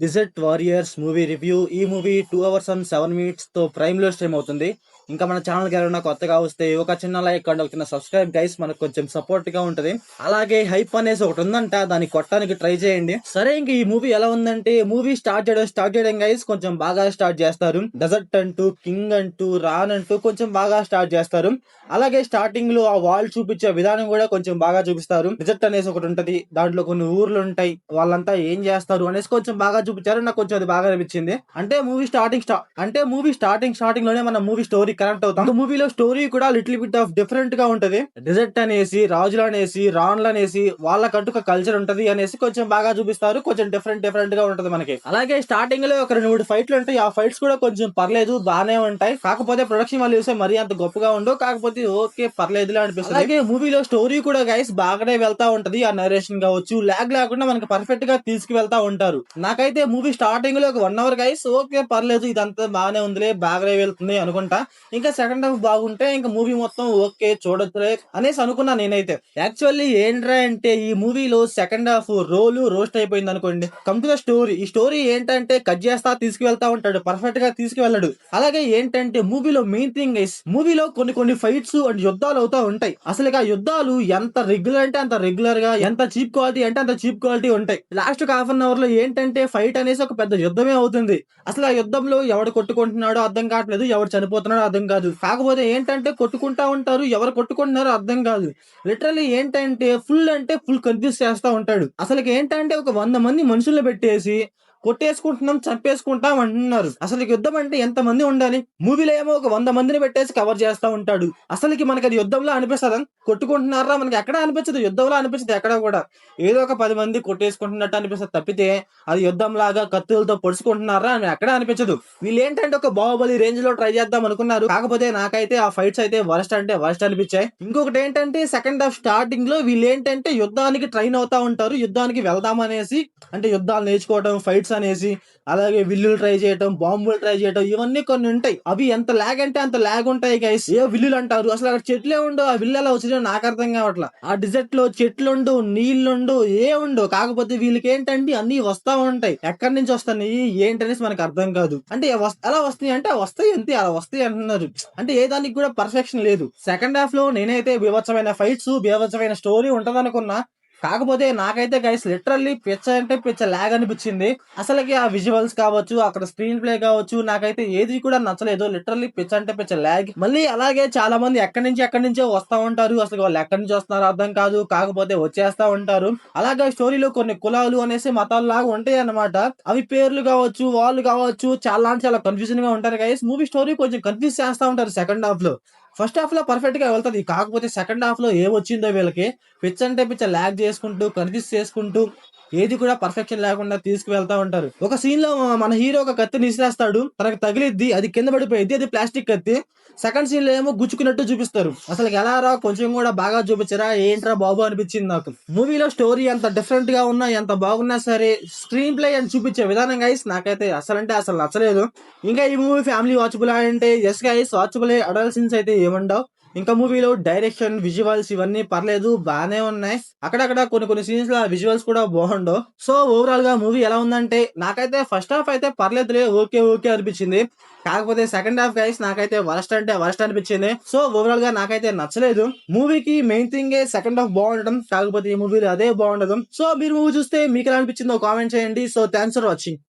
Desert warriors movie review. ఈ movie 2 hours and 7 minutes తో prime లో స్ట్రీమ్ అవుతుంది. ఇంకా మన ఛానల్ కి ఎవరైనా కొత్తగా వస్తే ఒక చిన్న లైక్ అండ్ ఒక చిన్న సబ్స్క్రైబ్ గైస్, మనకు కొంచెం సపోర్ట్ గా ఉంటది. అలాగే హైప్ అనేసి ఒకటి ఉందంట, దాన్ని కొట్టడానికి ట్రై చేయండి. సరే, ఇంక ఈ మూవీ ఎలా ఉందంటే, మూవీ స్టార్ట్ చేయడం గైస్ కొంచెం బాగా స్టార్ట్ చేస్తారు. డెజర్ట్ అంటూ, కింగ్ అంటూ, రాన్ అంటూ కొంచెం బాగా స్టార్ట్ చేస్తారు. అలాగే స్టార్టింగ్ లో ఆ వాల్ చూపించే విధానం కూడా కొంచెం బాగా చూపిస్తారు. డిజర్ట్ అనేసి ఒకటి ఉంటది, దాంట్లో కొన్ని ఊర్లు ఉంటాయి, వాళ్ళంతా ఏం చేస్తారు అనేసి కొంచెం బాగా చూపించారు. నాకు కొంచెం అది బాగా అనిపించింది. అంటే మూవీ స్టార్టింగ్ లోనే మన మూవీ స్టోరీ కనెక్ట్ అవుతాం. మూవీలో స్టోరీ కూడా లిటిల్ బిట్ ఆఫ్ డిఫరెంట్ గా ఉంటది. డిజర్ట్ అనేసి, రాజులు అనేసి, రాన్లు అనేసి, వాళ్ళకంటూ ఒక కల్చర్ ఉంటది అనేసి కొంచెం బాగా చూపిస్తారు. కొంచెం డిఫరెంట్ గా ఉంటది మనకి. అలాగే స్టార్టింగ్ లో ఒక 2-3 ఫైట్లు ఉంటాయి. ఆ ఫైట్స్ కూడా కొంచెం పర్లేదు, బానే ఉంటాయి. కాకపోతే ప్రొడక్షన్ వాళ్ళు చూస్తే మరీ అంత గొప్పగా ఉండవు. కాకపోతే ఓకే, పర్లేదులే అనిపిస్తుంది. అలాగే మూవీలో స్టోరీ కూడా గైస్ బాగానే వెళ్తా ఉంటది. ఆ నరేషన్ కావచ్చు, లాగ్ లేకుండా మనకి పర్ఫెక్ట్ గా తీసుకువెళ్తా ఉంటారు. నాకైతే మూవీ స్టార్టింగ్ లో ఒక 1 అవర్ గైస్ ఓకే, పర్లేదు, ఇదంతా బాగానే ఉందిలే, బాగానే వెళ్తుంది అనుకుంటా. ఇంకా సెకండ్ హాఫ్ బాగుంటే ఇంకా మూవీ మొత్తం ఓకే చూడొచ్చులే అనేసి అనుకున్నా నేనైతే. యాక్చువల్లీ ఏంట్రా అంటే, ఈ మూవీలో సెకండ్ హాఫ్ రోలు రోస్ట్ అయిపోయింది అనుకోండి. Come to the story. ఈ స్టోరీ ఏంటంటే, కట్ చేస్తా తీసుకువెళ్తా ఉంటాడు, పర్ఫెక్ట్ గా తీసుకువెళ్ళడు. అలాగే ఏంటంటే, మూవీలో మెయిన్ థింగ్ గైస్, మూవీలో కొన్ని ఫైట్స్ అండ్ యుద్ధాలు అవుతా ఉంటాయి. అసలు ఆ యుద్ధాలు ఎంత రెగ్యులర్ అంటే అంత రెగ్యులర్ గా, ఎంత చీప్ క్వాలిటీ అంటే అంత చీప్ క్వాలిటీ ఉంటాయి. లాస్ట్ హాఫ్ అన్ అవర్ లో ఏంటంటే, ఫైట్ అనేసి ఒక పెద్ద యుద్ధమే అవుతుంది. అసలు ఆ యుద్ధంలో ఎవడు కొట్టుకుంటున్నాడో అర్థం కావట్లేదు, ఎవడు చనిపోతున్నాడో అర్థం కాదు. కాకపోతే ఏంటంటే కొట్టుకుంటా ఉంటారు, ఎవరు కొట్టుకుంటున్నారో అర్థం కాదు. లిటరల్లీ ఏంటంటే ఫుల్ కన్ఫ్యూజ్ చేస్తా ఉంటాడు. అసలు ఏంటంటే, ఒక 100 మంది మనుషుల్ని పెట్టేసి కొట్టేసుకుంటున్నాం, చంపేసుకుంటాం అంటున్నారు. అసలు యుద్ధం అంటే ఎంత మంది ఉండాలి? మూవీలో ఏమో ఒక 100 మందిని పెట్టేసి కవర్ చేస్తా ఉంటాడు. అసలుకి మనకి అది యుద్ధంలో అనిపిస్తుందా? కొట్టుకుంటున్నారా? మనకి ఎక్కడ అనిపించదు, యుద్ధంలో అనిపించదు ఎక్కడ కూడా. ఏదో ఒక 10 మంది కొట్టేసుకుంటున్నట్టు అనిపిస్తుంది తప్పితే, అది యుద్ధం లాగా కత్తులతో పొడుచుకుంటున్నారా అని ఎక్కడ అనిపించదు. వీళ్ళు ఏంటంటే ఒక బాహుబలి రేంజ్ లో ట్రై చేద్దాం అనుకున్నారు. కాకపోతే నాకైతే ఆ ఫైట్స్ అయితే వర్స్ట్ అంటే వర్స్ట్ అనిపించాయి. ఇంకొకటి ఏంటంటే, సెకండ్ హాఫ్ స్టార్టింగ్ లో వీళ్ళు ఏంటంటే యుద్ధానికి ట్రైన్ అవుతా ఉంటారు. యుద్ధానికి వెళ్దాం అనేసి, అంటే యుద్ధాలు నేర్చుకోవడం, ఫైట్స్ అనేసి, అలాగే విల్లులు ట్రై చేయటం, బాంబులు ట్రై చేయటం, ఇవన్నీ కొన్ని ఉంటాయి. అవి ఎంత లాగ్ అంటే అంత లాగ్ ఉంటాయి గైస్. ఏ విల్లులు అంటారు, అసలు అక్కడ చెట్లే ఉండవు. ఆ విల్లు ఎలా వచ్చినా నాకు అర్థం కావట్లా. ఆ డిజర్ట్ లో చెట్లుండు, నీళ్లుండు, ఏ ఉండవు. కాకపోతే వీళ్ళకి ఏంటంటే అన్ని వస్తా ఉంటాయి. ఎక్కడి నుంచి వస్తున్నాయి ఏంటనేసి మనకు అర్థం కాదు. అంటే ఎలా వస్తాయి అంటే, వస్తాయి అంతే, అలా వస్తాయి అంటున్నారు. అంటే ఏ దానికి కూడా పర్ఫెక్షన్ లేదు. సెకండ్ హాఫ్ లో నేనైతే బీభత్సమైన ఫైట్స్, బీభత్సమైన స్టోరీ ఉంటదనుకున్నా. కాకపోతే నాకైతే గైస్ లిటరల్లీ పిచ్చ అంటే పిచ్చ లాగ్ అనిపించింది. అసలుకి ఆ విజువల్స్ కావచ్చు, అక్కడ స్క్రీన్ ప్లే కావచ్చు, నాకైతే ఏది కూడా నచ్చలేదు. లిటరల్లీ పిచ్చ అంటే పిచ్చ లాగ్. మళ్ళీ అలాగే చాలా మంది ఎక్కడి నుంచో వస్తా ఉంటారు. అసలు వాళ్ళు ఎక్కడి నుంచి వస్తున్నారో అర్థం కాదు. కాకపోతే వచ్చేస్తా ఉంటారు. అలాగే స్టోరీలో కొన్ని కులాలు అనేసి మతాలు లాగా ఉంటాయి అన్నమాట. అవి పేర్లు కావచ్చు, వాళ్ళు కావచ్చు, చాలా కన్ఫ్యూజన్ గా ఉంటారు గైస్. మూవీ స్టోరీ కొంచెం కన్ఫ్యూజ్ చేస్తా ఉంటారు సెకండ్ హాఫ్ లో. ఫస్ట్ హాఫ్ లో పర్ఫెక్ట్ గా వెళ్తది. కాకపోతే సెకండ్ హాఫ్ లో ఏమొచ్చిందో వీళ్ళకి, పిచ్ అంటే పిచ్చ లాగ్ చేసుకుంటూ, కన్ఫ్యూజ్ చేసుకుంటూ, ఏది కూడా పర్ఫెక్షన్ లేకుండా తీసుకువెళ్తా ఉంటారు. ఒక సీన్ లో మన హీరో ఒక కత్తిని విసిరేస్తాడు, తనకు తగిలిద్ది, అది కింద పడిపోయింది, అది ప్లాస్టిక్ కత్తి. సెకండ్ సీన్ లో ఏమో గుచ్చుకున్నట్టు చూపిస్తారు. అసలు ఎలా రా, కొంచెం కూడా బాగా చూపించరా ఏంట్రా బాబు అనిపించింది నాకు. మూవీలో స్టోరీ ఎంత డిఫరెంట్ గా ఉన్నా, ఎంత బాగున్నా సరే, స్క్రీన్ ప్లే అని చూపించే విధానం గైస్ నాకైతే అసలు నచ్చలేదు. ఇంకా ఈ మూవీ ఫ్యామిలీ వాచబుల్ అంటే yes guys, watchable. Adult scenes అయితే ఏముండవు. ఇంకా మూవీలో డైరెక్షన్, విజువల్స్ ఇవన్నీ పర్లేదు, బానే ఉన్నాయి. అక్కడక్కడ కొన్ని సీన్స్ లో విజువల్స్ కూడా బాగుండవు. సో ఓవరాల్ గా మూవీ ఎలా ఉందంటే, నాకైతే ఫస్ట్ హాఫ్ అయితే పర్లేదులే, ఓకే అనిపించింది. కాకపోతే సెకండ్ హాఫ్ గైస్ నాకైతే వర్స్ట్ అంటే వర్స్ట్ అనిపించింది. సో ఓవరాల్ గా నాకైతే నచ్చలేదు. మూవీకి మెయిన్ థింగ్ సెకండ్ హాఫ్ బాగుండడం, కాకపోతే ఈ మూవీలో అదే బాగుండదు. సో మీరు మూవీ చూస్తే మీకు ఎలా అనిపించిందో కామెంట్ చేయండి. So thanks for watching.